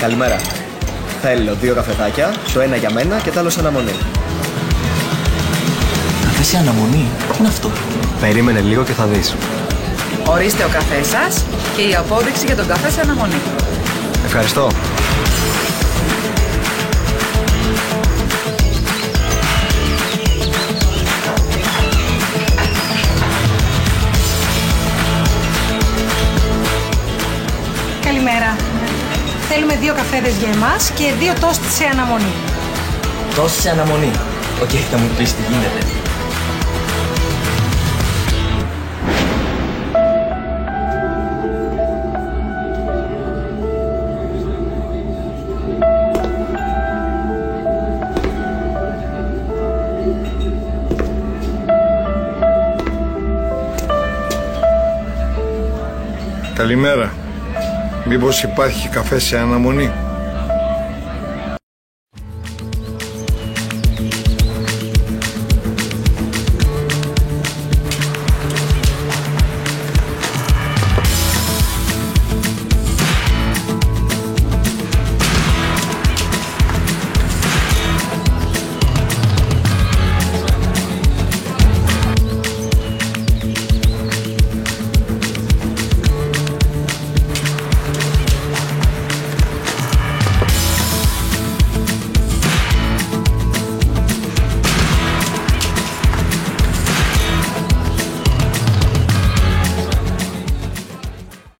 Καλημέρα. Θέλω 2 καφεδάκια, το ένα για μένα και το άλλο σε αναμονή. Καφέ σε αναμονή? Τι είναι αυτό? Περίμενε λίγο και θα δεις. Ορίστε ο καφές σας και η απόδειξη για τον καφέ σε αναμονή. Ευχαριστώ. Καλημέρα. Θέλουμε 2 καφέδες για εμάς και 2 τόστ σε αναμονή. Τόστ σε αναμονή. Οκ, θα μου πεις τι γίνεται. Καλημέρα. Μήπως υπάρχει καφέ σε αναμονή?